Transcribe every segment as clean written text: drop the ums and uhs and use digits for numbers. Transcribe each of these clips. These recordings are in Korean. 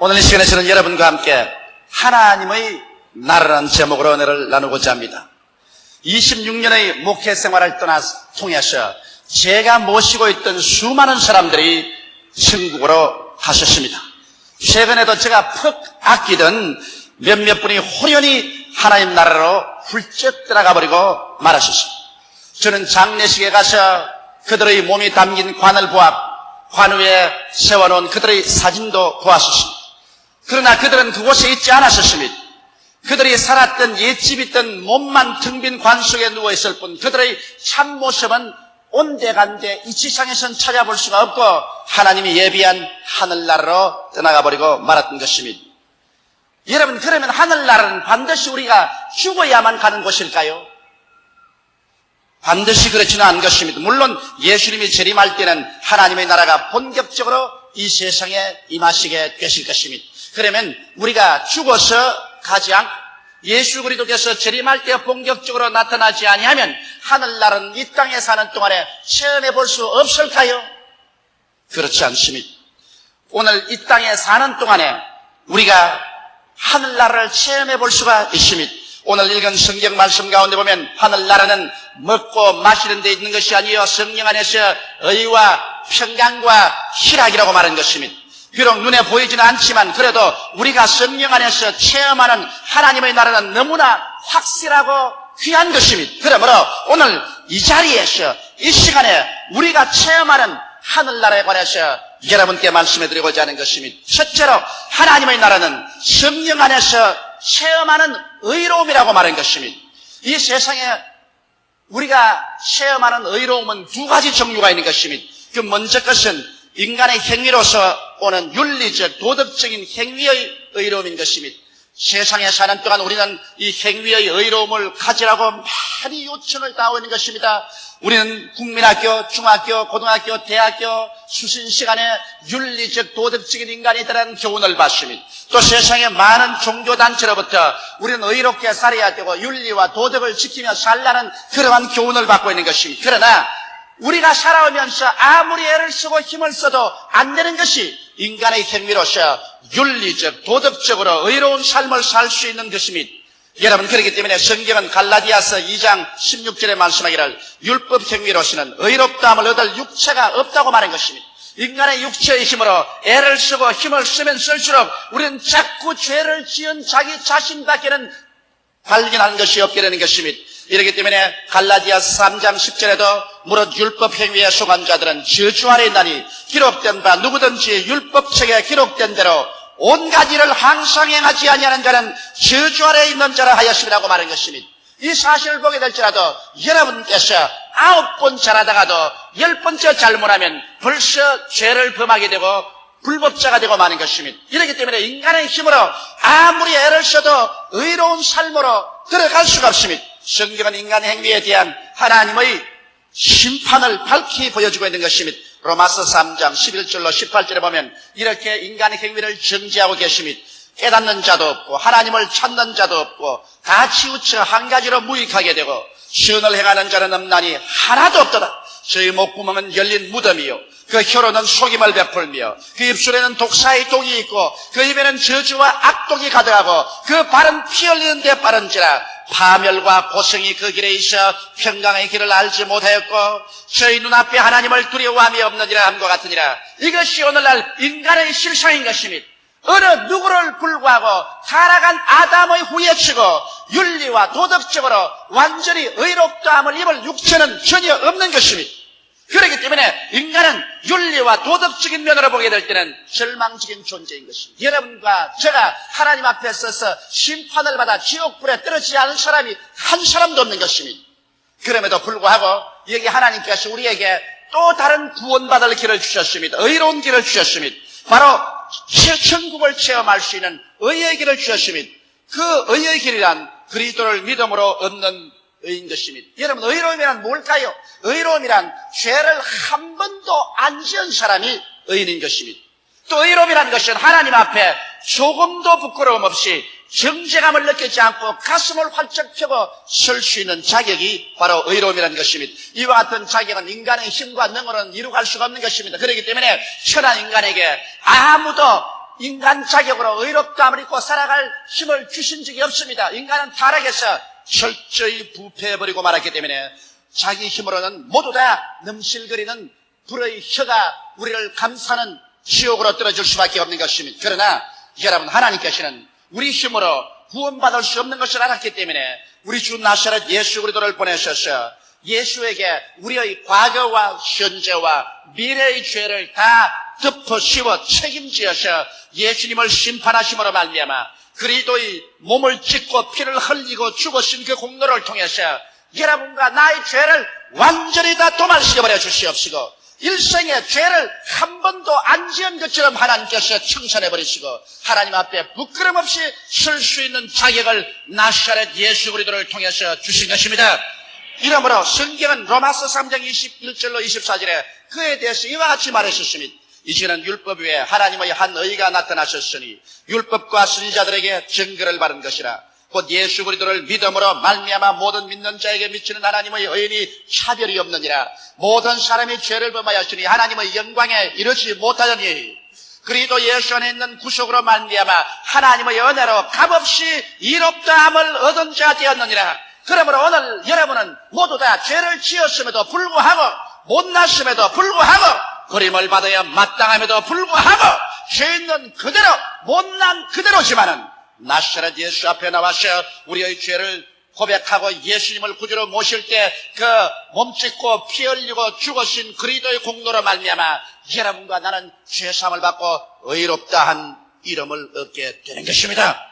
오늘 이 시간에 저는 여러분과 함께 하나님의 나라라는 제목으로 은혜를 나누고자 합니다. 26년의 목회 생활을 통해서 제가 모시고 있던 수많은 사람들이 천국으로 가셨습니다. 최근에도 제가 푹 아끼던 몇몇 분이 호련히 하나님 나라로 훌쩍 들어가 버리고 말하셨습니다. 저는 장례식에 가서 그들의 몸이 담긴 관을 관 위에 세워놓은 그들의 사진도 보았습니다. 그러나 그들은 그곳에 있지 않았습니다. 그들이 살았던 옛집 있던 몸만 텅 빈 관 속에 누워있을 뿐 그들의 참모습은 온데간데 이 지상에선 찾아볼 수가 없고 하나님이 예비한 하늘나라로 떠나가 버리고 말았던 것입니다. 여러분, 그러면 하늘나라는 반드시 우리가 죽어야만 가는 곳일까요? 반드시 그렇지는 않은 것입니다. 물론 예수님이 재림할 때는 하나님의 나라가 본격적으로 이 세상에 임하시게 되실 것입니다. 그러면 우리가 죽어서 가지 않고 예수 그리스도께서 재림할 때 본격적으로 나타나지 아니하면 하늘나라는 이 땅에 사는 동안에 체험해 볼 수 없을까요? 그렇지 않습니다. 오늘 이 땅에 사는 동안에 우리가 하늘나라를 체험해 볼 수가 있습니다. 오늘 읽은 성경 말씀 가운데 보면 하늘나라는 먹고 마시는 데 있는 것이 아니요 성령 안에서 의와 평강과 희락이라고 말한 것입니다. 비록 눈에 보이지는 않지만 그래도 우리가 성령 안에서 체험하는 하나님의 나라는 너무나 확실하고 귀한 것입니다. 그러므로 오늘 이 자리에서 이 시간에 우리가 체험하는 하늘나라에 관해서 여러분께 말씀해드리고자 하는 것입니다. 첫째로 하나님의 나라는 성령 안에서 체험하는 의로움이라고 말한 것입니다. 이 세상에 우리가 체험하는 의로움은 두 가지 종류가 있는 것입니다. 그 먼저 것은 인간의 행위로서 오는 윤리적, 도덕적인 행위의 의로움인 것입니다. 세상에 사는 동안 우리는 이 행위의 의로움을 가지라고 많이 요청을 당하고 있는 것입니다. 우리는 국민학교, 중학교, 고등학교, 대학교 수신 시간에 윤리적, 도덕적인 인간이 되라는 교훈을 받습니다. 또 세상의 많은 종교단체로부터 우리는 의롭게 살아야 되고 윤리와 도덕을 지키며 살라는 그러한 교훈을 받고 있는 것입니다. 그러나 우리가 살아오면서 아무리 애를 쓰고 힘을 써도 안 되는 것이 인간의 행위로서 윤리적, 도덕적으로 의로운 삶을 살 수 있는 것입니다. 여러분, 그렇기 때문에 성경은 갈라디아서 2장 16절에 말씀하기를 율법 행위로서는 의롭다함을 얻을 육체가 없다고 말한 것입니다. 인간의 육체의 힘으로 애를 쓰고 힘을 쓰면 쓸수록 우리는 자꾸 죄를 지은 자기 자신밖에는 발견하는 것이 없게 되는 것입니다. 이렇기 때문에 갈라디아서 3장 10절에도 무릇 율법 행위에 속한 자들은 저주 아래 있나니 기록된 바 누구든지 율법책에 기록된 대로 온갖 일을 항상 행하지 아니하는 자는 저주 아래 있는 자라 하였음이라고 말한 것입니다. 이 사실을 보게 될지라도 여러분께서 9번 잘하다가도 10번째 잘못하면 벌써 죄를 범하게 되고 불법자가 되고 마는 것입니다. 이렇기 때문에 인간의 힘으로 아무리 애를 써도 의로운 삶으로 들어갈 수가 없습니다. 성경은 인간 행위에 대한 하나님의 심판을 밝히 보여주고 있는 것입니다. 로마서 3장 11절로 18절에 보면 이렇게 인간의 행위를 정지하고 계십니다. 깨닫는 자도 없고 하나님을 찾는 자도 없고 다 치우쳐 한 가지로 무익하게 되고 선을 행하는 자는 없나니 하나도 없더라. 저희 목구멍은 열린 무덤이요 그 혀로는 속임을 베풀며 그 입술에는 독사의 독이 있고 그 입에는 저주와 악독이 가득하고 그 발은 피 흘리는 데 빠른지라 파멸과 고성이 그 길에 있어 평강의 길을 알지 못하였고 저희 눈앞에 하나님을 두려워함이 없느니라 함과 같으니라. 이것이 오늘날 인간의 실상인 것입니다. 어느 누구를 불구하고 타락한 아담의 후예치고 윤리와 도덕적으로 완전히 의롭다함을 입을 육체는 전혀 없는 것입니다. 그렇기 때문에 인간은 윤리와 도덕적인 면으로 보게 될 때는 절망적인 존재인 것입니다. 여러분과 제가 하나님 앞에 서서 심판을 받아 지옥불에 떨어지지 않은 사람이 한 사람도 없는 것입니다. 그럼에도 불구하고 여기 하나님께서 우리에게 또 다른 구원받을 길을 주셨습니다. 의로운 길을 주셨습니다. 바로 천국을 체험할 수 있는 의의 길을 주셨습니다. 그 의의 길이란 그리스도를 믿음으로 얻는 의인 것입니다. 여러분, 의로움이란 뭘까요? 의로움이란 죄를 한 번도 안 지은 사람이 의인인 것입니다. 또 의로움이라는 것은 하나님 앞에 조금도 부끄러움 없이 정죄감을 느끼지 않고 가슴을 활짝 펴고 설 수 있는 자격이 바로 의로움이라는 것입니다. 이와 같은 자격은 인간의 힘과 능으로는 이루갈 수가 없는 것입니다. 그렇기 때문에 천한 인간에게 아무도 인간 자격으로 의롭다함을 입고 살아갈 힘을 주신 적이 없습니다. 인간은 타락해서 철저히 부패해버리고 말았기 때문에 자기 힘으로는 모두 다 넘실거리는 불의 혀가 우리를 감싸는 지옥으로 떨어질 수밖에 없는 것입니다. 그러나 여러분, 하나님께서는 우리 힘으로 구원받을 수 없는 것을 알았기 때문에 우리 주 나사렛 예수 그리스도를 보내셔서 예수에게 우리의 과거와 현재와 미래의 죄를 다 덮어 씌워 책임지어서 예수님을 심판하심으로 말미암아 그리스도의 몸을 찢고 피를 흘리고 죽으신 그 공로를 통해서 여러분과 나의 죄를 완전히 다 도말시켜버려 주시옵시고 일생에 죄를 한 번도 안 지은 것처럼 하나님께서 청산해버리시고 하나님 앞에 부끄럼 없이 설 수 있는 자격을 나사렛 예수 그리스도를 통해서 주신 것입니다. 이러므로 성경은 로마서 3장 21절로 24절에 그에 대해서 이와 같이 말했었습니다. 이제는 율법 위에 하나님의 한 의가 나타나셨으니 율법과 선지자들에게 증거를 받은 것이라. 곧 예수 그리스도를 믿음으로 말미암아 모든 믿는 자에게 미치는 하나님의 의인이 차별이 없느니라. 모든 사람이 죄를 범하였으니 하나님의 영광에 이르지 못하더니 그리스도 예수 안에 있는 구속으로 말미암아 하나님의 은혜로 값없이 이롭다함을 얻은 자 되었느니라. 그러므로 오늘 여러분은 모두 다 죄를 지었음에도 불구하고 못났음에도 불구하고 그림을 받아야 마땅함에도 불구하고 죄 있는 그대로 못난 그대로지만은 나사렛 예수 앞에 나와서 우리의 죄를 고백하고 예수님을 구주로 모실 때 그 몸짓고 피 흘리고 죽으신 그리스도의 공로로 말미암아 여러분과 나는 죄사함을 받고 의롭다 한 이름을 얻게 되는 것입니다.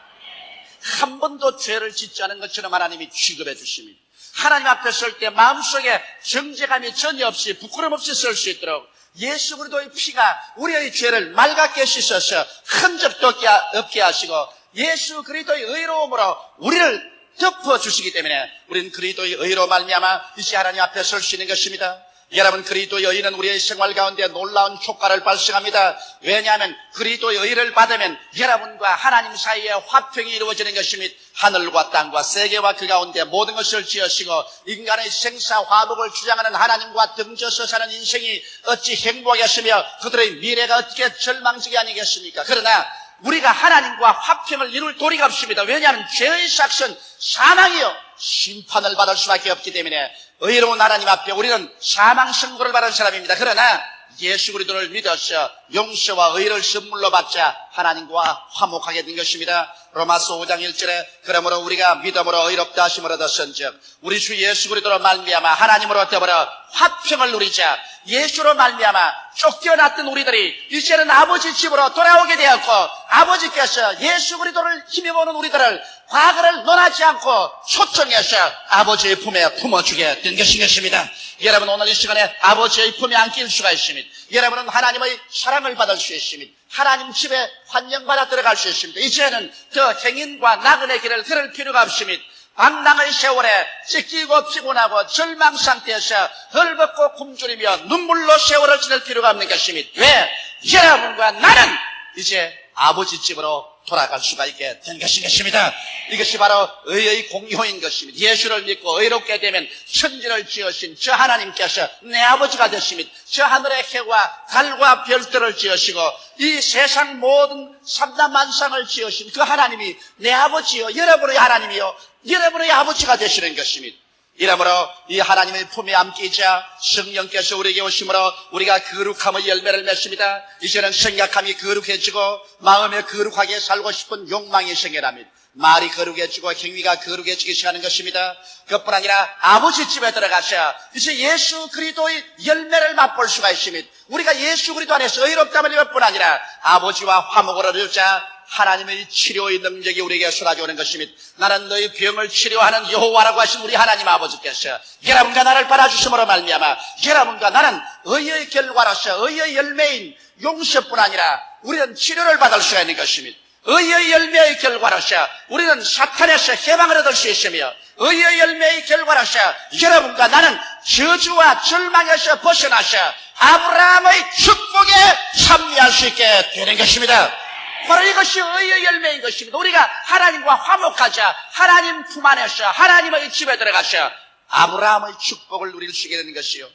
한 번도 죄를 짓지 않은 것처럼 하나님이 취급해 주십니다. 하나님 앞에 설 때 마음속에 정죄감이 전혀 없이 부끄럼 없이 설 수 있도록 예수 그리스도의 피가 우리의 죄를 맑게 씻어서 흔적도 없게 하시고 예수 그리스도의 의로움으로 우리를 덮어주시기 때문에 우리는 그리스도의 의로 말미암아 이제 하나님 앞에 설 수 있는 것입니다. 여러분, 그리스도의 의는 우리의 생활 가운데 놀라운 효과를 발생합니다. 왜냐하면 그리스도의 의를 받으면 여러분과 하나님 사이에 화평이 이루어지는 것입니다. 하늘과 땅과 세계와 그 가운데 모든 것을 지으시고 인간의 생사 화복을 주장하는 하나님과 등져서 사는 인생이 어찌 행복하겠으며 그들의 미래가 어떻게 절망적이 아니겠습니까? 그러나 우리가 하나님과 화평을 이룰 도리가 없습니다. 왜냐하면 죄의 삭은 사망이요 심판을 받을 수밖에 없기 때문에 의로운 하나님 앞에 우리는 사망 선고를 받은 사람입니다. 그러나 예수 그리스도를 믿어서 용서와 의를 선물로 받자 하나님과 화목하게 된 것입니다. 로마서 5장 1절에 그러므로 우리가 믿음으로 의롭다 하심을 얻었은즉 우리 주 예수 그리스도로 말미암아 하나님으로 더불어 화평을 누리자. 예수로 말미암아 쫓겨났던 우리들이 이제는 아버지 집으로 돌아오게 되었고 아버지께서 예수 그리스도를 힘입어오는 우리들을 과거를 논하지 않고 초청해서 아버지의 품에 품어주게 된 것입니다. 여러분, 오늘 이 시간에 아버지의 품에 안길 수가 있습니다. 여러분은 하나님의 사랑을 받을 수 있습니다. 하나님 집에 환영받아 들어갈 수 있습니다. 이제는 더 행인과 나그네 길을 걸을 필요가 없습니다. 방랑의 세월에 찢기고 피곤하고 절망 상태에서 헐벗고 굶주리며 눈물로 세월을 지낼 필요가 없는 것입니다. 왜? 여러분과 나는 이제 아버지 집으로 돌아갈 수가 있게 된 것입니다. 이것이 바로 의의 공효인 것입니다. 예수를 믿고 의롭게 되면 천지를 지으신 저 하나님께서 내 아버지가 되십니다. 저 하늘의 해와 달과 별들을 지으시고 이 세상 모든 삼라만상을 지으신 그 하나님이 내 아버지요 여러분의 하나님이요 여러분의 아버지가 되시는 것입니다. 이러므로 이 하나님의 품에 안기자 성령께서 우리에게 오심으로 우리가 거룩함의 열매를 맺습니다. 이제는 생각함이 거룩해지고 마음에 거룩하게 살고 싶은 욕망이 생겨납니다. 말이 거룩해지고 행위가 거룩해지기 시작하는 것입니다. 그뿐 아니라 아버지 집에 들어가서 이제 예수 그리스도의 열매를 맛볼 수가 있습니다. 우리가 예수 그리스도 안에서 의롭다는 것뿐 아니라 아버지와 화목을 얻자 하나님의 치료의 능력이 우리에게 쏟아져오는 것입니다. 나는 너희 병을 치료하는 여호와라고 하신 우리 하나님 아버지께서 여러분과 나를 받아주심으로 말미암아 여러분과 나는 의의 결과로서 의의 열매인 용서뿐 아니라 우리는 치료를 받을 수가 있는 것입니다. 의의 열매의 결과로서 우리는 사탄에서 해방을 얻을 수 있으며 의의 열매의 결과로서 여러분과 나는 저주와 절망에서 벗어나서 아브라함의 축복에 참여할 수 있게 되는 것입니다. 바로 이것이 의의 열매인 것입니다. 우리가 하나님과 화목하자 하나님 품 안에서 하나님의 집에 들어가서 아브라함의 축복을 누릴 수 있게 되는 것이요.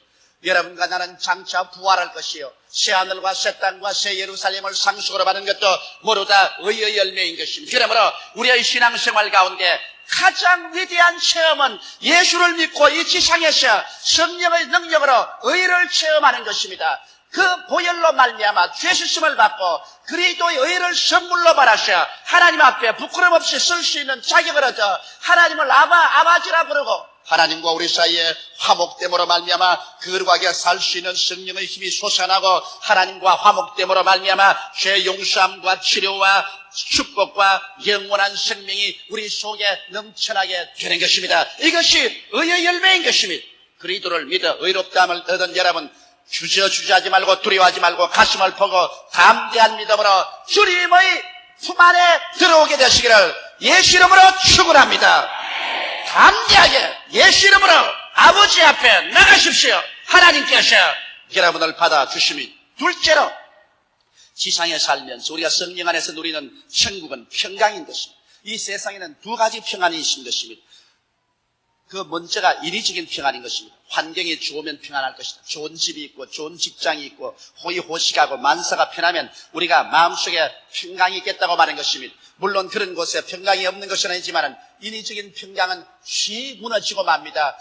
여러분과 나는 장차 부활할 것이요 새하늘과 새 땅과 새 예루살렘을 상속으로 받은 것도 모두 다 의의 열매인 것입니다. 그러므로 우리의 신앙생활 가운데 가장 위대한 체험은 예수를 믿고 이 지상에서 성령의 능력으로 의를 체험하는 것입니다. 그 보혈로 말미암아 죄수심을 받고 그리스도의 의를 선물로 받아서 하나님 앞에 부끄럼 없이 쓸 수 있는 자격을 얻어 하나님을 아버지라 부르고 하나님과 우리 사이에 화목됨으로 말미암아 거룩하게 살 수 있는 성령의 힘이 솟아나고 하나님과 화목됨으로 말미암아 죄 용서함과 치료와 축복과 영원한 생명이 우리 속에 넘쳐나게 되는 것입니다. 이것이 의의 열매인 것입니다. 그리스도를 믿어 의롭다함을 얻은 여러분 주저하지 말고 두려워하지 말고 가슴을 펴고 담대한 믿음으로 주님의 품 안에 들어오게 되시기를 예수 이름으로 축원합니다. 담대하게 예수 이름으로 아버지 앞에 나가십시오. 하나님께서 여러분을 받아주십니다. 둘째로 지상에 살면서 우리가 성령 안에서 누리는 천국은 평강인 것입니다. 이 세상에는 두 가지 평안이 있는 것입니다. 그 먼저가 인위적인 평안인 것입니다. 환경이 좋으면 평안할 것이다. 좋은 집이 있고 좋은 직장이 있고 호의호식하고 만사가 편하면 우리가 마음속에 평강이 있겠다고 말하는 것입니다. 물론 그런 곳에 평강이 없는 것은 아니지만 인위적인 평강은 쉬 무너지고 맙니다.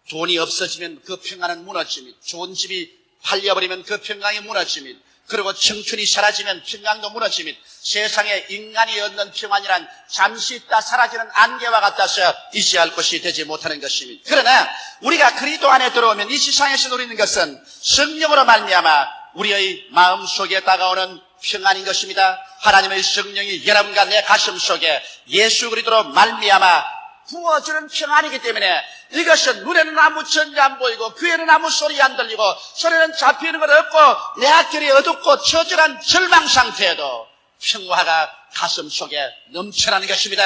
돈이 없어지면 그 평안은 무너집니다. 좋은 집이 팔려버리면 그 평강이 무너집니다. 그리고 청춘이 사라지면 평강도 무너집니다. 세상에 인간이 얻는 평안이란 잠시 있다 사라지는 안개와 같아서 이시할 것이 되지 못하는 것입니다. 그러나 우리가 그리스도 안에 들어오면 이 세상에서 누리는 것은 성령으로 말미암아 우리의 마음속에 다가오는 평안인 것입니다. 하나님의 성령이 여러분과 내 가슴 속에 예수 그리스도로 말미암아 부어주는 평안이기 때문에 이것은 눈에는 아무 전이 안 보이고 귀에는 아무 소리 안 들리고 소리는 잡히는 것 없고 내 앞길이 어둡고 처절한 절망 상태에도 평화가 가슴 속에 넘쳐나는 것입니다.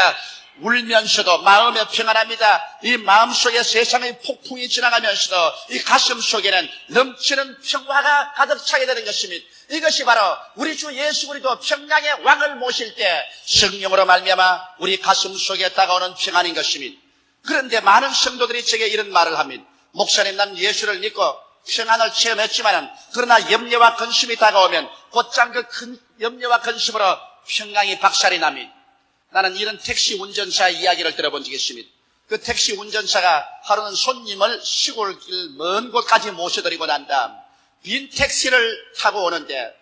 울면서도 마음에 평안합니다. 이 마음속에 세상의 폭풍이 지나가면서도 이 가슴 속에는 넘치는 평화가 가득 차게 되는 것입니다. 이것이 바로 우리 주 예수 그리스도 평강의 왕을 모실 때 성령으로 말미암아 우리 가슴 속에 다가오는 평안인 것입니다. 그런데 많은 성도들이 제게 이런 말을 합니다. 목사님, 난 예수를 믿고 평안을 체험했지만 그러나 염려와 근심이 다가오면 곧장 그 큰 염려와 근심으로 평강이 박살이 납니다. 나는 이런 택시 운전사의 이야기를 들어본 적이 있습니다. 그 택시 운전사가 하루는 손님을 시골길 먼 곳까지 모셔드리고 난 다음 빈 택시를 타고 오는데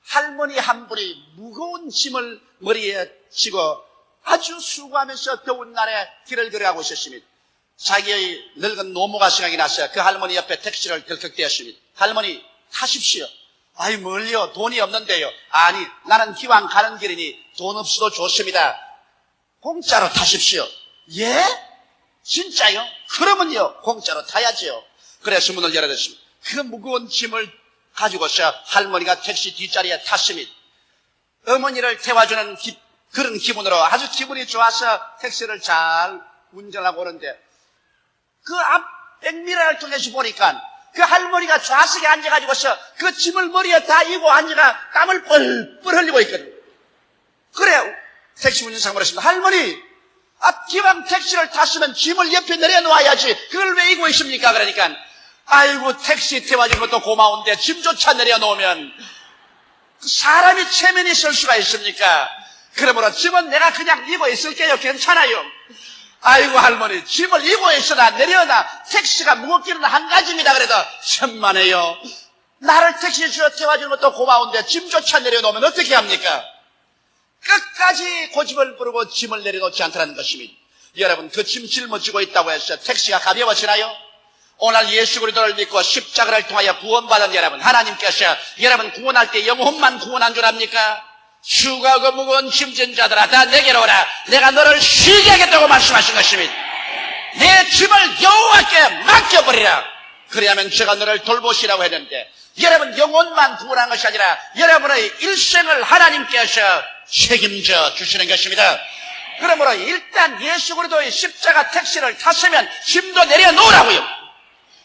할머니 한 분이 무거운 짐을 머리에 지고 아주 수고하면서 더운 날에 길을 걸어가고 있었습니다. 자기의 늙은 노모가 생각이 났어요. 그 할머니 옆에 택시를 덜컥대었습니다. 할머니 타십시오. 아이 멀리요, 돈이 없는데요. 아니, 나는 기왕 가는 길이니 돈 없어도 좋습니다. 공짜로 타십시오. 예? 진짜요? 그러면요 공짜로 타야죠. 그래서 문을 열어줬습니다. 그 무거운 짐을 가지고서 할머니가 택시 뒷자리에 탔습니다. 어머니를 태워주는 그런 기분으로 아주 기분이 좋아서 택시를 잘 운전하고 오는데 그 앞 백미러를 통해서 보니까 그 할머니가 좌석에 앉아가지고서 그 짐을 머리에 다 이고 앉아가 땀을 뻘뻘 흘리고 있거든요. 그래 택시 운전사가 그랬습니다. 할머니, 기왕 택시를 탔으면 짐을 옆에 내려놓아야지 그걸 왜 이고 있습니까? 그러니까 아이고 택시 태워준 것도 고마운데 짐조차 내려놓으면 사람이 체면이 있을 수가 있습니까? 그러므로 짐은 내가 그냥 이고 있을게요. 괜찮아요. 아이고 할머니, 짐을 이고 있으나 내려놔. 택시가 무겁기는 한 가지입니다. 그래도 천만에요. 나를 택시에서 태워주는 것도 고마운데 짐조차 내려놓으면 어떻게 합니까? 끝까지 고집을 부르고 짐을 내려놓지 않다는 것입니다. 여러분, 그 짐 짊어지고 있다고 해서 택시가 가벼워지나요? 오늘 예수 그리스도를 믿고 십자가를 통하여 구원받은 여러분, 하나님께서 여러분 구원할 때 영혼만 구원한 줄 압니까? 수고하고 무거운 짐진 자들아 다 내게로 오라. 내가 너를 쉬게 하겠다고 말씀하신 것입니다. 내 짐을 여호와께 맡겨버리라. 그래야만 제가 너를 돌보시라고 했는데 여러분 영혼만 구원한 것이 아니라 여러분의 일생을 하나님께서 책임져 주시는 것입니다. 그러므로 일단 예수 그리스도의 십자가 택시를 탔으면 짐도 내려놓으라고요.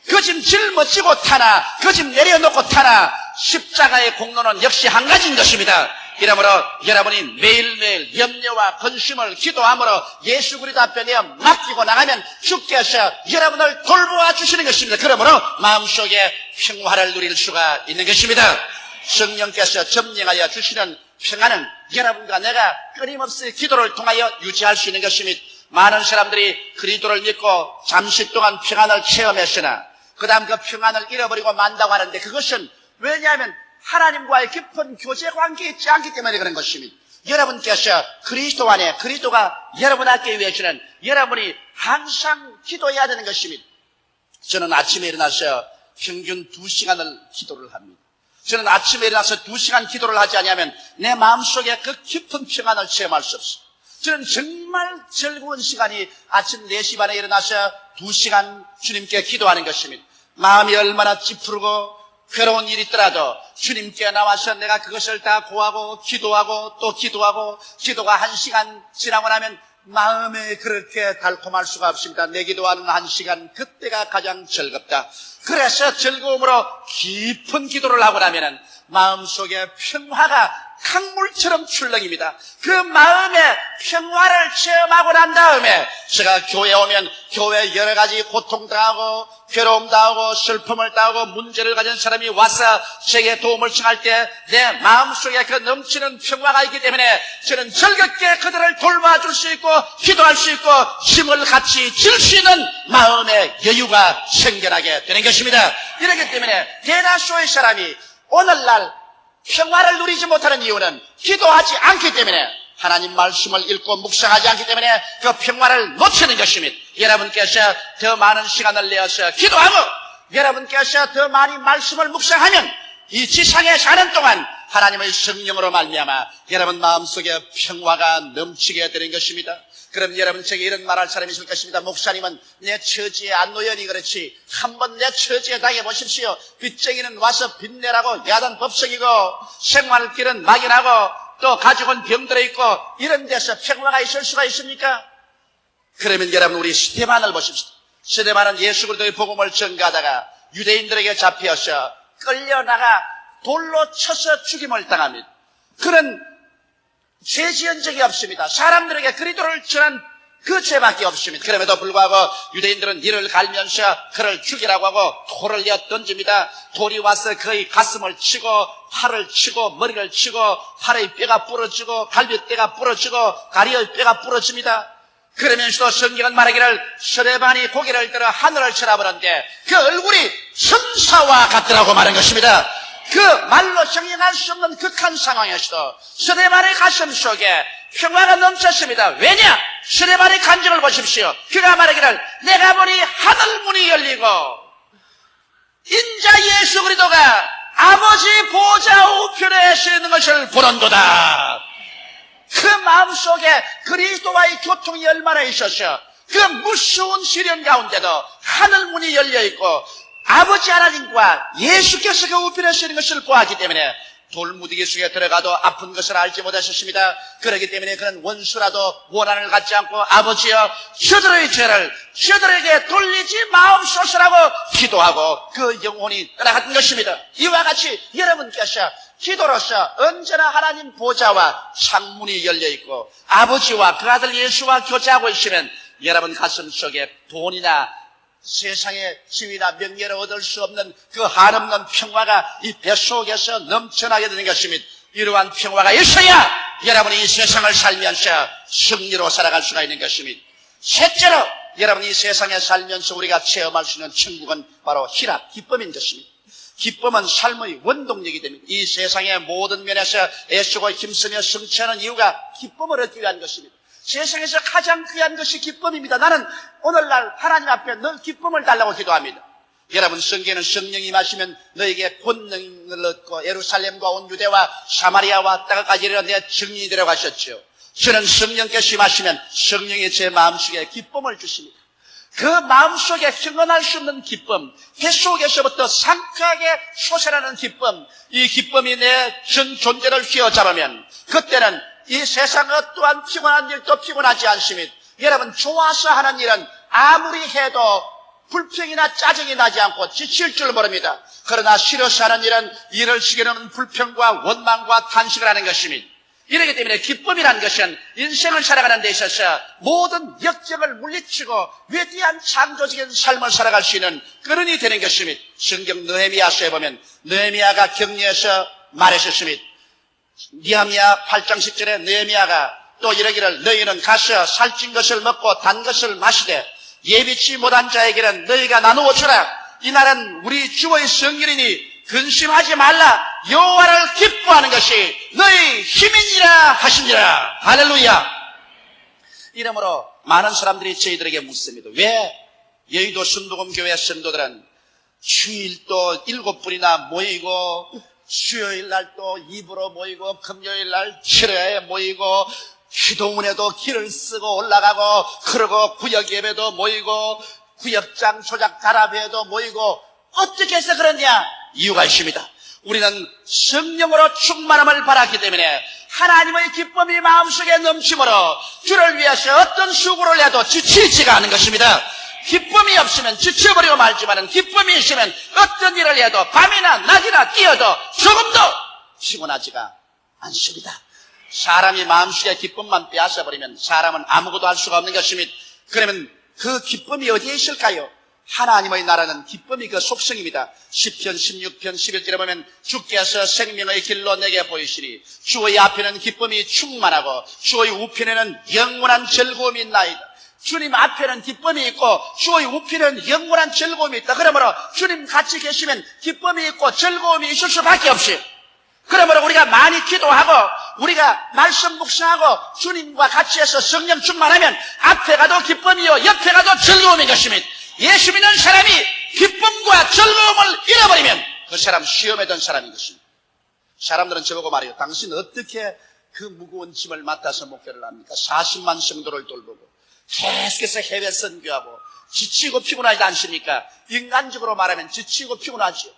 그 짐 짊어지고 타나 그 짐 내려놓고 타나 십자가의 공로는 역시 한 가지인 것입니다. 이러므로 여러분이 매일매일 염려와 근심을 기도함으로 예수 그리스도 앞에 내어 맡기고 나가면 주께서 여러분을 돌보아 주시는 것입니다. 그러므로 마음속에 평화를 누릴 수가 있는 것입니다. 성령께서 점령하여 주시는 평안은 여러분과 내가 끊임없이 기도를 통하여 유지할 수 있는 것입니다. 많은 사람들이 그리스도를 믿고 잠시 동안 평안을 체험했으나 그 다음 그 평안을 잃어버리고 만다고 하는데, 그것은 왜냐하면 하나님과의 깊은 교제 관계에 있지 않기 때문에 그런 것입니다. 여러분께서 그리스도 안에, 그리스도가 여러분 앞에 위해서는 여러분이 항상 기도해야 되는 것입니다. 저는 아침에 일어나서 평균 2시간을 기도를 합니다. 저는 아침에 일어나서 2시간 기도를 하지 않으면 내 마음속에 그 깊은 평안을 체험할 수 없습니다. 저는 정말 즐거운 시간이 아침 4시 반에 일어나서 2시간 주님께 기도하는 것입니다. 마음이 얼마나 찌푸르고 괴로운 일이 있더라도 주님께 나와서 내가 그것을 다 고하고 기도하고 또 기도하고, 기도가 1시간 지나고 나면 마음에 그렇게 달콤할 수가 없습니다. 내 기도하는 1시간, 그때가 가장 즐겁다. 그래서 즐거움으로 깊은 기도를 하고 나면은 마음속에 평화가 강물처럼 출렁입니다. 그 마음의 평화를 체험하고 난 다음에 제가 교회에 오면 교회에 여러 가지 고통당하고 괴로움 당하고 슬픔을 당하고 문제를 가진 사람이 와서 제게 도움을 청할 때 내 마음속에 그 넘치는 평화가 있기 때문에 저는 즐겁게 그들을 돌봐줄 수 있고 기도할 수 있고 힘을 같이 줄 수 있는 마음의 여유가 생겨나게 되는 것입니다. 이렇기 때문에 대다수의 사람이 오늘날 평화를 누리지 못하는 이유는 기도하지 않기 때문에, 하나님 말씀을 읽고 묵상하지 않기 때문에 그 평화를 놓치는 것입니다. 여러분께서 더 많은 시간을 내어서 기도하고 여러분께서 더 많이 말씀을 묵상하면 이 지상에 사는 동안 하나님의 성령으로 말미암아 여러분 마음속에 평화가 넘치게 되는 것입니다. 그럼 여러분 제게 이런 말할 사람이 있을 것입니다. 목사님은 내 처지에 안 놓여니 그렇지 한번 내 처지에 당해보십시오. 빚쟁이는 와서 빚내라고 야단 법석이고 생활길은 막연하고 또 가족은 병들어 있고 이런 데서 평화가 있을 수가 있습니까? 그러면 여러분 우리 스데반을 보십시오. 스데반은 예수 그리스도의 복음을 전가하다가 유대인들에게 잡혀서 끌려나가 돌로 쳐서 죽임을 당합니다. 그는 죄 지은 적이 없습니다. 사람들에게 그리스도를 전한 그 죄밖에 없습니다. 그럼에도 불구하고 유대인들은 이를 갈면서 그를 죽이라고 하고 돌을 내어 던집니다. 돌이 와서 그의 가슴을 치고 팔을 치고 머리를 치고 팔의 뼈가 부러지고 갈비뼈가 부러지고 다리의 뼈가 부러집니다. 그러면서도 성경은 말하기를 스데반이 고개를 들어 하늘을 쳐다보는데 그 얼굴이 천사와 같더라고 말한 것입니다. 그 말로 형용할 수 없는 극한 상황에서도 스데반의 가슴 속에 평화가 넘쳤습니다. 왜냐? 스데반의 간증을 보십시오. 그가 말하기를 내가 보니 하늘 문이 열리고 인자 예수 그리스도가 아버지 보좌 우편에 서 있는 것을 보는도다. 그 마음속에 그리스도와의 교통이 얼마나 있어서 그 무서운 시련 가운데도 하늘 문이 열려있고 아버지 하나님과 예수께서 그 우편에 서는 것을 보았기 때문에 돌무더기 속에 들어가도 아픈 것을 알지 못하셨습니다. 그렇기 때문에 그는 원수라도 원한을 갖지 않고 아버지여 저들의 죄를 저들에게 돌리지 마옵소서라고 기도하고 그 영혼이 떠나갔던 것입니다. 이와 같이 여러분께서 기도로서 언제나 하나님 보좌와 창문이 열려있고 아버지와 그 아들 예수와 교제하고 있으면 여러분 가슴 속에 돈이나 세상의 지위나 명예를 얻을 수 없는 그 한없는 평화가 이 뱃속에서 넘쳐나게 되는 것입니다. 이러한 평화가 있어야 여러분이 이 세상을 살면서 승리로 살아갈 수가 있는 것입니다. 셋째로 여러분이 이 세상에 살면서 우리가 체험할 수 있는 천국은 바로 희락, 기쁨인 것입니다. 기쁨은 삶의 원동력이 됩니다. 이 세상의 모든 면에서 애쓰고 힘쓰며 성취하는 이유가 기쁨을 얻기 위한 것입니다. 세상에서 가장 귀한 것이 기쁨입니다. 나는 오늘날 하나님 앞에 늘 기쁨을 달라고 기도합니다. 여러분 성경에는 성령이 임하시면 너에게 권능을 얻고 예루살렘과 온 유대와 사마리아와 땅까지 이르러 내 증인이 되라고 하셨죠. 저는 성령께서 임하시면 성령이 제 마음속에 기쁨을 주십니다. 그 마음속에 형언할 수 없는 기쁨, 뱃속에서부터 상쾌하게 솟아나는 기쁨, 이 기쁨이 내 전 존재를 휘어잡으면 그때는 이 세상 어떠한 피곤한 일도 피곤하지 않습니다. 여러분 좋아서 하는 일은 아무리 해도 불평이나 짜증이 나지 않고 지칠 줄 모릅니다. 그러나 싫어서 하는 일은 이를 시기는 불평과 원망과 탄식을 하는 것입니다. 이렇기 때문에 기쁨이라는 것은 인생을 살아가는 데 있어서 모든 역경을 물리치고 위대한 창조적인 삶을 살아갈 수 있는 근원이 되는 것입니다. 성경 느헤미야서에 보면 느헤미야가 격려해서 말했었습니다. 느헤미야 8장 10절에 느헤미야가 또 이러기를 너희는 가서 살찐 것을 먹고 단 것을 마시되 예비치 못한 자에게는 너희가 나누어 주라. 이날은 우리 주의 성결이니 근심하지 말라. 여호와를 기뻐하는 것이 너희 힘이니라 하시니라. 할렐루야. 이러므로 많은 사람들이 저희들에게 묻습니다. 왜 여의도 순복음교회 성도들은 주일도 7분이나 모이고 수요일 날도 2부로 모이고 금요일 날 7회에 모이고 기도문에도 길을 쓰고 올라가고 그러고 구역 예배도 모이고 구역장 조작 단합회에도 모이고 어떻게 해서 그러냐? 이유가 있습니다. 우리는 성령으로 충만함을 바랐기 때문에 하나님의 기쁨이 마음속에 넘치므로 주를 위해서 어떤 수고를 해도 지치지가 않은 것입니다. 기쁨이 없으면 지쳐버리고 말지만 기쁨이 있으면 어떤 일을 해도 밤이나 낮이나 뛰어도 조금도 피곤하지가 않습니다. 사람이 마음속에 기쁨만 빼앗아버리면 사람은 아무것도 할 수가 없는 것입니다. 그러면 그 기쁨이 어디에 있을까요? 하나님의 나라는 기쁨이 그 속성입니다. 시편 16편 11절에 보면 주께서 생명의 길로 내게 보이시니 주의 앞에는 기쁨이 충만하고 주의 우편에는 영원한 즐거움이 있나이다. 주님 앞에는 기쁨이 있고 주의 우편에는 영원한 즐거움이 있다. 그러므로 주님 같이 계시면 기쁨이 있고 즐거움이 있을 수밖에 없어요. 그러므로 우리가 많이 기도하고 우리가 말씀 묵상하고 주님과 같이 해서 성령 충만하면 앞에 가도 기쁨이요 옆에 가도 즐거움인 것입니다. 예수 믿는 사람이 기쁨과 즐거움을 잃어버리면 그 사람 시험에 든 사람인 것입니다. 사람들은 저보고 말해요. 당신 어떻게 그 무거운 짐을 맡아서 목회를 합니까? 40만 성도를 돌보고 계속해서 해외 선교하고 지치고 피곤하지 않습니까? 인간적으로 말하면 지치고 피곤하죠.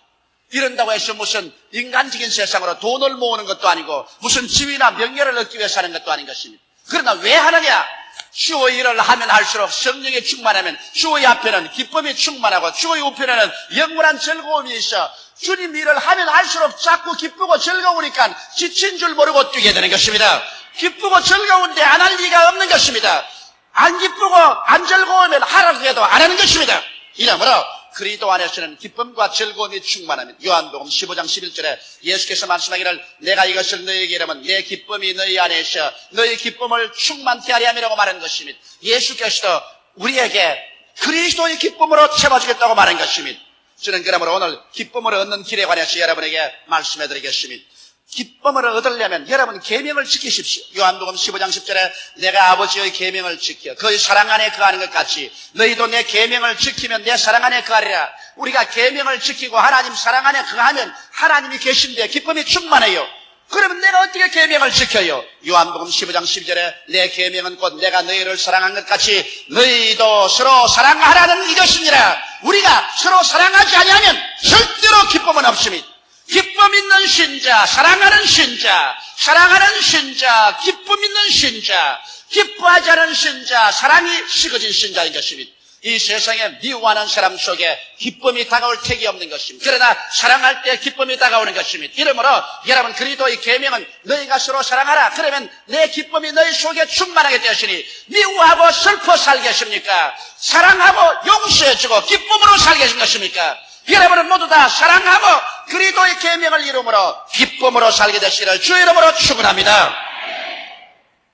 이런다고 해서 무슨 인간적인 세상으로 돈을 모으는 것도 아니고 무슨 지위나 명예를 얻기 위해서 하는 것도 아닌 것입니다. 그러나 왜 하느냐? 주의 일을 하면 할수록 성령이 충만하면 주의 앞에는 기쁨이 충만하고 주의 우편에는 영원한 즐거움이 있어 주님 일을 하면 할수록 자꾸 기쁘고 즐거우니까 지친 줄 모르고 뛰게 되는 것입니다. 기쁘고 즐거운데 안 할 리가 없는 것입니다. 안 기쁘고 안 즐거우면 하라고 해도 안 하는 것입니다. 이러므로 그리스도 안에서는 기쁨과 즐거움이 충만합니다. 요한복음 15장 11절에 예수께서 말씀하기를 내가 이것을 너희에게 이르면 내 기쁨이 너희 안에 있어 너희 기쁨을 충만케 하려 함이라고 말하는 것입니다. 예수께서도 우리에게 그리스도의 기쁨으로 채워주겠다고 말한 것입니다. 저는 그러므로 오늘 기쁨을 얻는 길에 관해서 여러분에게 말씀해 드리겠습니다. 기쁨을 얻으려면 여러분 계명을 지키십시오. 요한복음 15장 10절에 내가 아버지의 계명을 지켜 그의 사랑 안에 거하는 것 같이 너희도 내 계명을 지키면 내 사랑 안에 거하리라. 우리가 계명을 지키고 하나님 사랑 안에 거하면 하나님이 계신데 기쁨이 충만해요. 그러면 내가 어떻게 계명을 지켜요? 요한복음 15장 12절에 내 계명은 곧 내가 너희를 사랑한 것 같이 너희도 서로 사랑하라는 이것이니라. 우리가 서로 사랑하지 아니하면 절대로 기쁨은 없습니다. 기쁨 있는 신자, 사랑하는 신자, 사랑하는 신자, 기쁨 있는 신자, 기뻐하지 않은 신자, 사랑이 식어진 신자인 것입니다. 이 세상에 미워하는 사람 속에 기쁨이 다가올 택이 없는 것입니다. 그러나 사랑할 때 기쁨이 다가오는 것입니다. 이러므로 여러분 그리스도의 계명은 너희가 서로 사랑하라. 그러면 내 기쁨이 너희 속에 충만하게 되었으니 미워하고 슬퍼 살겠습니까? 사랑하고 용서해주고 기쁨으로 살겠는 것입니까? 여러분은 모두 다 사랑하고 그리스도의 계명을 이름으로 기쁨으로 살게 되시기를 주의 이름으로 축원합니다.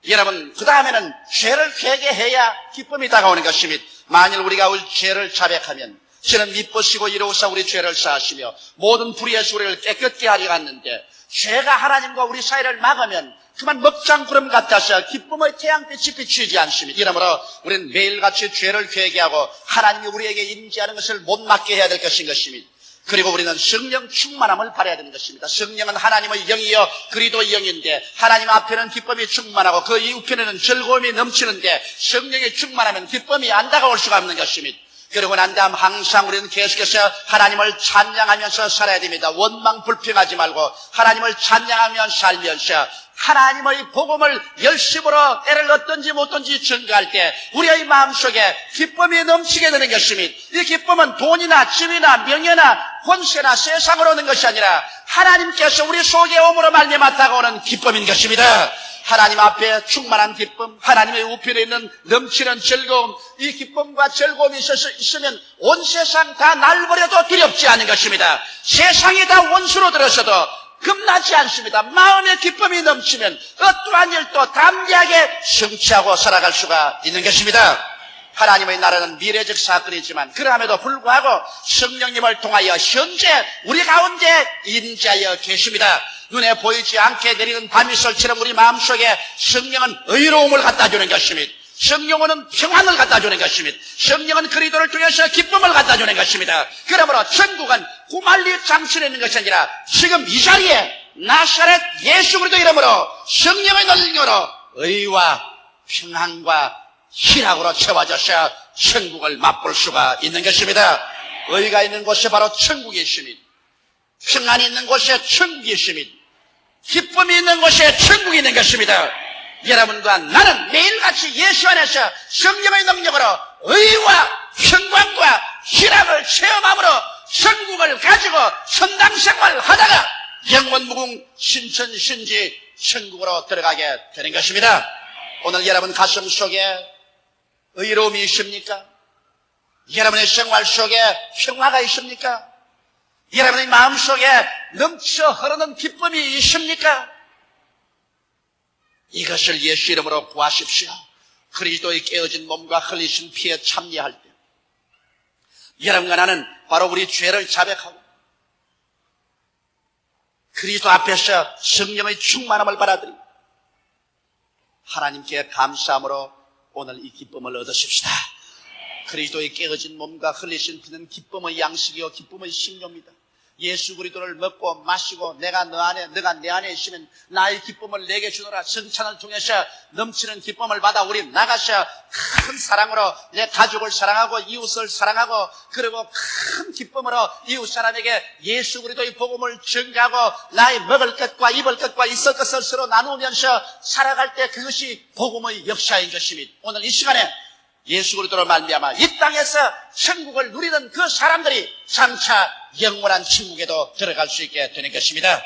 여러분 그 다음에는 죄를 회개해야 기쁨이 다가오는 것입니다. 만일 우리가 우리 죄를 자백하면 주는 미쁘시고 이로써 우리 죄를 사하시며 모든 불의에서 우리를 깨끗게 하려 갔는데 죄가 하나님과 우리 사이를 막으면 그만 먹장구름 같아서 기쁨의 태양빛이 비추지 않습니다. 이러므로 우리는 매일같이 죄를 회개하고 하나님이 우리에게 임재하는 것을 못 막게 해야 될 것인 것입니다. 그리고 우리는 성령 충만함을 바라야 되는 것입니다. 성령은 하나님의 영이요 그리스도의 영인데 하나님 앞에는 기쁨이 충만하고 그 이웃편에는 즐거움이 넘치는데 성령이 충만하면 기쁨이 안 다가올 수가 없는 것입니다. 그러고 난 다음 항상 우리는 계속해서 하나님을 찬양하면서 살아야 됩니다. 원망 불평하지 말고 하나님을 찬양하며 살면서 하나님의 복음을 열심으로 애를 얻든지 못든지 증거할 때 우리의 마음속에 기쁨이 넘치게 되는 것입니다. 이 기쁨은 돈이나 집이나 명예나 권세나 세상으로 오는 것이 아니라 하나님께서 우리 속에 오므로 말미암아 다가오는 기쁨인 것입니다. 하나님 앞에 충만한 기쁨, 하나님의 우편에 있는 넘치는 즐거움, 이 기쁨과 즐거움이 있으면 온 세상 다 날 버려도 두렵지 않은 것입니다. 세상이 다 원수로 들어서도 겁나지 않습니다. 마음의 기쁨이 넘치면 어떠한 일도 담대하게 성취하고 살아갈 수가 있는 것입니다. 하나님의 나라는 미래적 사건이지만 그럼에도 불구하고 성령님을 통하여 현재 우리 가운데 임재하여 계십니다. 눈에 보이지 않게 내리는 밤이슬처럼 우리 마음속에 성령은 의로움을 갖다 주는 것입니다. 성령은 평안을 갖다 주는 것입니다. 성령은 그리스도를 통해서 기쁨을 갖다 주는 것입니다. 그러므로 천국은 구말리 장치에 있는 것이 아니라 지금 이 자리에 나사렛 예수 그리스도 이름으로 성령의 능력으로 의와 평안과 희락으로 채워져서 천국을 맛볼 수가 있는 것입니다. 의가 있는 곳에 바로 천국이 있습니다. 평안이 있는 곳에 천국이 있습니다. 기쁨이 있는 곳에 천국이 있는 것입니다. 여러분과 나는 매일같이 예수 안에서 성령의 능력으로 의와 평강과 희락을 체험함으로 천국을 가지고 선당생활을 하다가 영원무궁 신천신지 천국으로 들어가게 되는 것입니다. 오늘 여러분 가슴 속에 의로움이 있습니까? 여러분의 생활 속에 평화가 있습니까? 여러분의 마음속에 넘쳐 흐르는 기쁨이 있습니까? 이것을 예수 이름으로 구하십시오. 그리스도의 깨어진 몸과 흘리신 피에 참여할 때 여러분과 나는 바로 우리 죄를 자백하고 그리스도 앞에서 성령의 충만함을 받아들이고 하나님께 감사함으로 오늘 이 기쁨을 얻으십시다. 그리스도의 깨어진 몸과 흘리신 피는 기쁨의 양식이요 기쁨의 식료입니다. 예수 그리스도를 먹고 마시고 내가 너 안에 너가 내 안에 있으면 나의 기쁨을 내게 주노라. 성찬을 통해서 넘치는 기쁨을 받아 우리 나가서 큰 사랑으로 내 가족을 사랑하고 이웃을 사랑하고 그리고 큰 기쁨으로 이웃 사람에게 예수 그리스도의 복음을 전가하고 나의 먹을 것과 입을 것과 있을 것을 서로 나누면서 살아갈 때 그것이 복음의 역사인 것입니다. 오늘 이 시간에 예수 그리스도로 말미암아 이 땅에서 천국을 누리는 그 사람들이 장차 영원한 천국에도 들어갈 수 있게 되는 것입니다.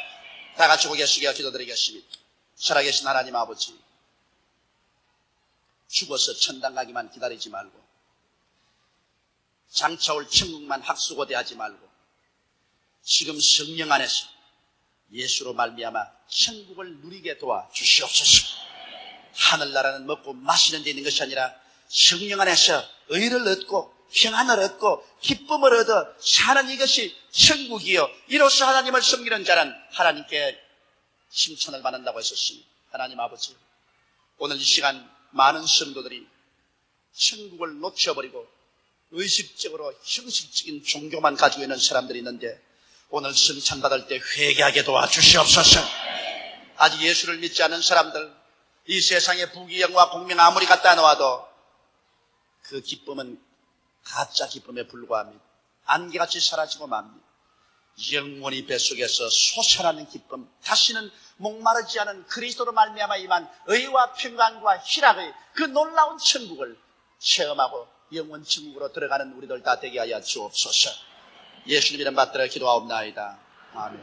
다 같이 고개 숙여 기도드리겠습니다. 살아계신 하나님 아버지, 죽어서 천당 가기만 기다리지 말고 장차 올 천국만 학수고대하지 말고 지금 성령 안에서 예수로 말미암아 천국을 누리게 도와주시옵소서. 하늘나라는 먹고 마시는 데 있는 것이 아니라 성령 안에서 의를 얻고 평안을 얻고 기쁨을 얻어 사는 이것이 천국이요 이로써 하나님을 섬기는 자는 하나님께 칭찬을 받는다고 했었습니다. 하나님 아버지, 오늘 이 시간 많은 성도들이 천국을 놓쳐버리고 의식적으로 형식적인 종교만 가지고 있는 사람들이 있는데 오늘 성찬받을 때 회개하게 도와주시옵소서. 아직 예수를 믿지 않는 사람들, 이 세상에 부귀영화 공명 아무리 갖다 놓아도 그 기쁨은 가짜 기쁨에 불과합니다. 안개같이 사라지고 맙니다. 영원히 뱃속에서 솟아나는 기쁨, 다시는 목마르지 않은 그리스도로 말미암아 임한 의와 평강과 희락의 그 놀라운 천국을 체험하고 영원 천국으로 들어가는 우리들 다 되게 하여 주옵소서. 예수님 이름 받들어 기도하옵나이다. 아멘.